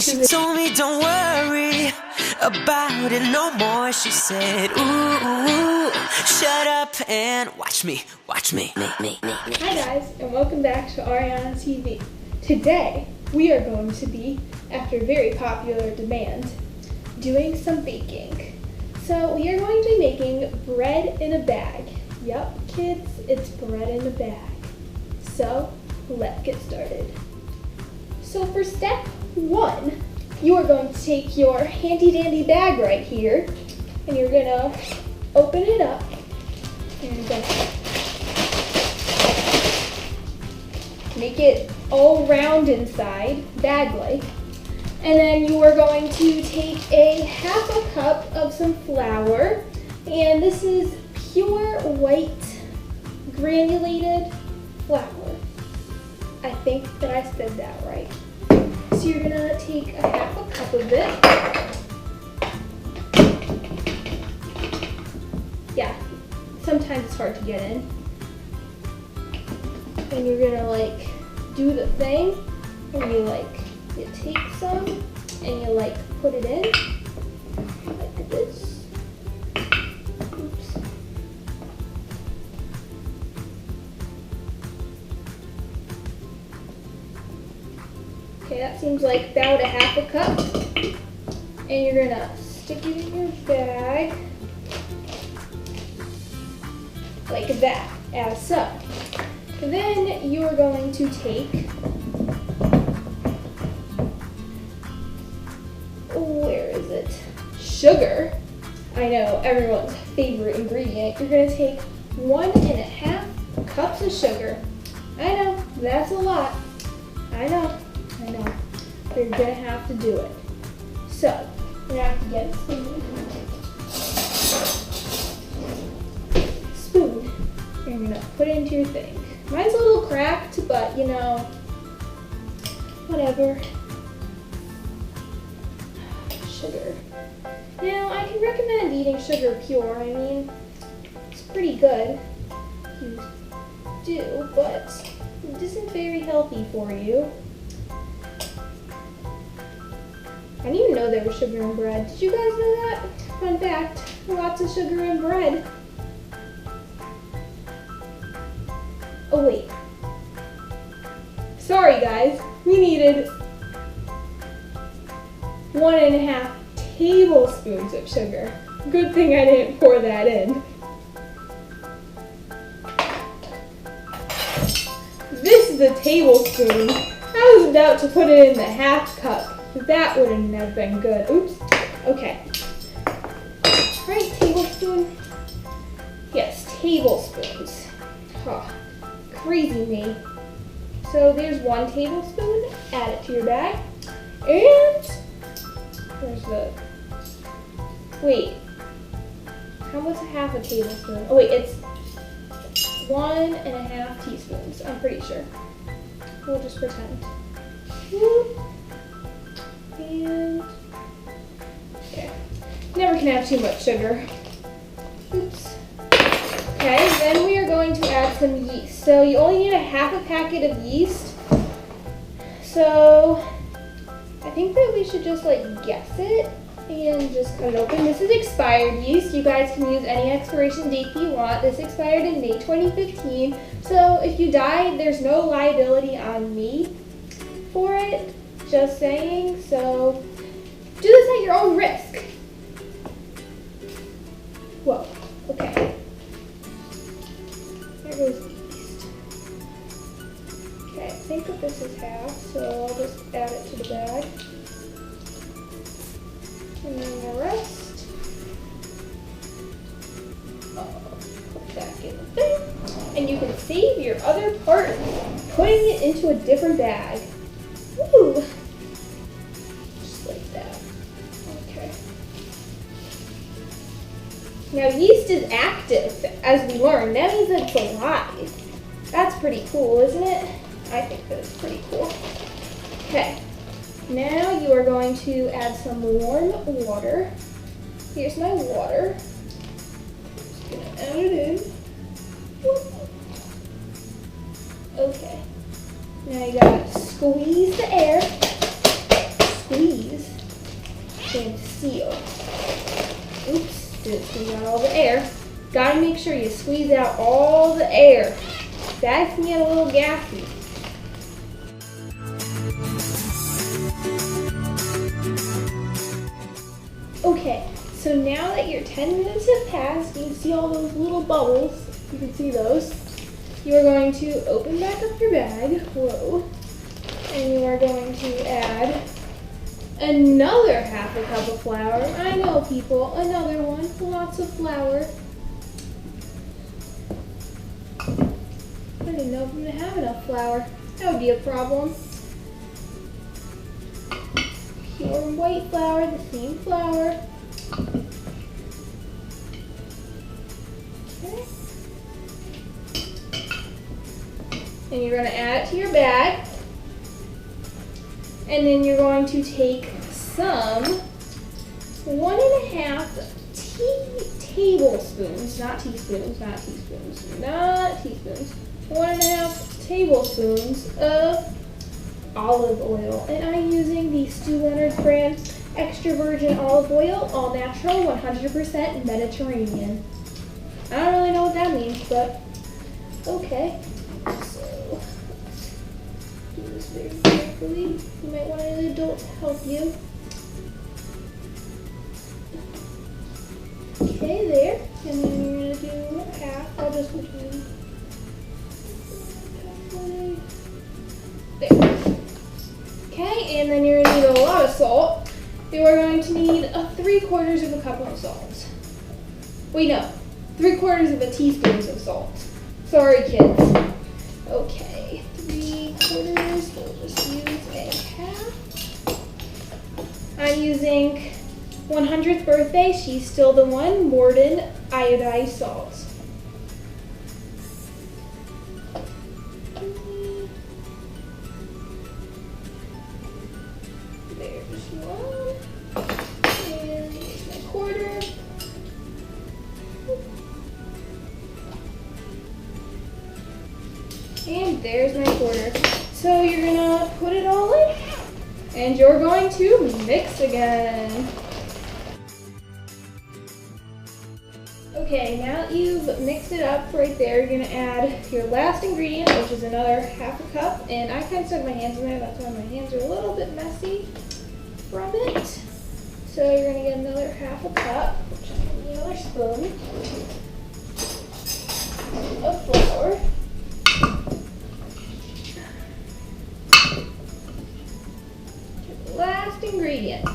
She told me don't worry about it no more. She said, ooh, shut up and watch me. Hi guys, and welcome back to AriannaTV. Today, we are going to be, after very popular demand, doing some baking. So we are going to be making bread in a bag. Yup, kids, it's bread in a bag. So, let's get started. So for step 1, you are going to take your handy dandy bag right here, and you're going to open it up, and you're going to make it all round inside, bag-like. And then you are going to take a half a cup of some flour, and this is pure white granulated flour. I think that I said that right. So you're gonna take a half a cup of it. Yeah, sometimes it's hard to get in. And you're gonna do the thing, and you take some and you put it in like this. Oops. Okay, that seems like about a half a cup. And you're gonna stick it in your bag like that, as so. And then you are going to take, where is it? Sugar. I know, everyone's favorite ingredient. You're gonna take 1.5 cups of sugar. I know, that's a lot. I know. But you're gonna have to do it. So, you're gonna have to get a spoon. And you're gonna put it into your thing. Mine's a little cracked, but you know, whatever. Sugar. Now, I can recommend eating sugar pure. I mean, it's pretty good if you do, but it isn't very healthy for you. I didn't even know there was sugar in bread. Did you guys know that? Fun fact, lots of sugar in bread. Oh wait. Sorry guys, we needed 1.5 tablespoons of sugar. Good thing I didn't pour that in. This is a tablespoon. I was about to put it in the half cup. That wouldn't have been good. Oops. Okay. Right, tablespoon? Yes, tablespoons. Huh. Crazy me. So there's 1 tablespoon. Add it to your bag. And where's the... Wait. How much a half a tablespoon? Oh wait, it's 1.5 teaspoons. I'm pretty sure. We'll just pretend. And okay. Never can have too much sugar. Oops. Okay, then we are going to add some yeast. So you only need a half a packet of yeast. So I think that we should just guess it and just cut it open. This is expired yeast. You guys can use any expiration date you want. This expired in May 2015. So if you die, there's no liability on me for it. Just saying, so do this at your own risk. Whoa, okay. There goes the yeast. Okay, I think that this is half, so I'll just add it to the bag. And then the rest, I'll put back in the thing. And you can save your other part putting it into a different bag. Ooh. Just like that. Okay. Now yeast is active, as we learned. That means it's alive. That's pretty cool, isn't it? I think that is pretty cool. Okay. Now you are going to add some warm water. Here's my water. Just gonna add it in. Okay. Now you gotta squeeze the air. squeeze and seal. Oops, didn't squeeze out all the air. Gotta make sure you squeeze out all the air. That can get a little gassy. Okay, so now that your 10 minutes have passed, you can see all those little bubbles. You can see those. You are going to open back up your bag. Whoa. And you are going to add another half a cup of flour. I know, people, another one. Lots of flour. I didn't know if I'm going to have enough flour. That would be a problem. Pure white flour, the same flour. Okay. And you're going to add it to your bag. And then you're going to take some 1.5 tablespoons, not teaspoons, 1.5 tablespoons of olive oil. And I'm using the Stu Leonard brand extra virgin olive oil, all natural, 100% Mediterranean. I don't really know what that means, but okay. So let's do this very carefully. You might want an adult to help you. Okay, there. And then you're going to do half. I'll just put you halfway. There. Okay, and then you're going to need a lot of salt. You are going to need 3/4 of a cup of salt. Wait, no. 3/4 of a teaspoon of salt. Sorry, kids. Okay, 3/4. We'll just use a half. I'm using 100th birthday. She's still the one. Morden iodized salt. There's one. And here's my 1/4. And there's my 1/4. So you're gonna put it all in, and you're going to mix again. Okay, now that you've mixed it up right there, you're gonna add your last ingredient, which is another half a cup. And I kind of stuck my hands in there, that's why my hands are a little bit messy from it. So you're gonna get another half a cup, which I'm gonna need another spoon of flour. Last ingredient.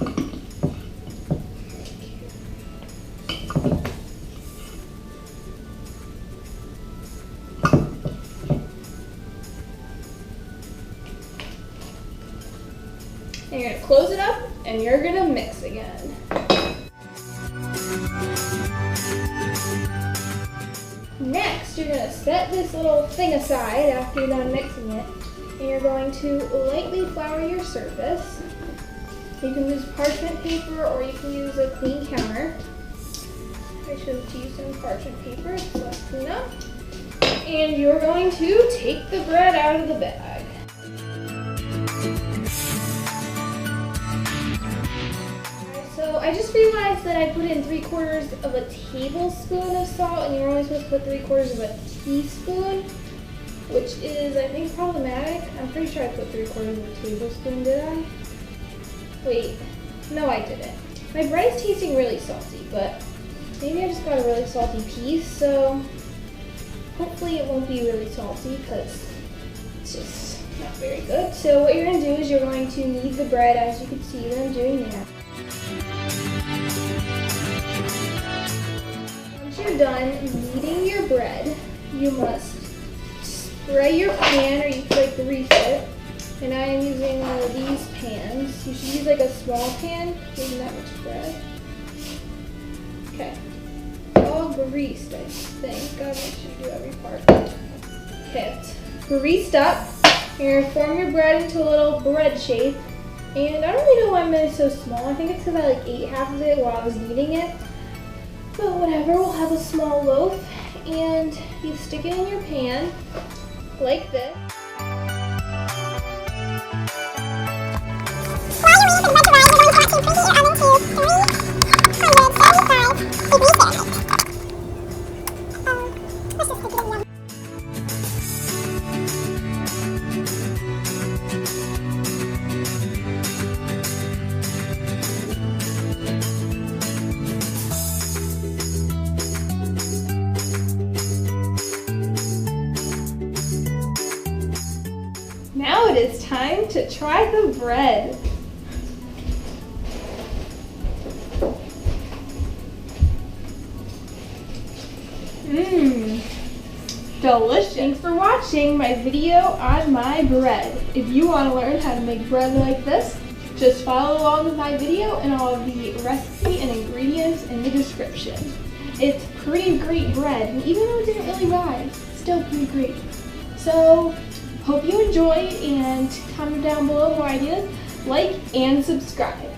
And you're going to close it up and you're going to mix again. Next, you're going to set this little thing aside after you're done mixing it. And you're going to lightly flour your surface. You can use parchment paper or you can use a clean counter. I should have used some parchment paper, it's less cleanup. And you're going to take the bread out of the bag. So I just realized that I put in 3/4 of a tablespoon of salt, and you're only supposed to put 3/4 of a teaspoon, which is, I think, problematic. I'm pretty sure I put 3/4 of a tablespoon, did I? Wait, no I didn't. My bread is tasting really salty, but maybe I just got a really salty piece, so hopefully it won't be really salty because it's just not very good. So what you're going to do is you're going to knead the bread, as you can see that I'm doing now. Once you're done kneading your bread, you must spray your pan, or you could like grease it. And I am using one of these pans. You should use like a small pan, using that much bread. Okay. All greased, I think. Gotta make sure you do every part. Okay, it's greased up. You're gonna form your bread into a little bread shape. And I don't really know why I made it so small. I think it's because I like ate half of it while I was kneading it. But whatever, we'll have a small loaf. And you stick it in your pan like this. While you're waiting for the bread time to try the bread. Mmm, delicious. Thanks for watching my video on my bread. If you want to learn how to make bread like this, just follow along with my video and all of the recipe and ingredients in the description. It's pretty great bread, and even though it didn't really rise, it's still pretty great. So, hope you enjoyed, and comment down below more ideas, like, and subscribe.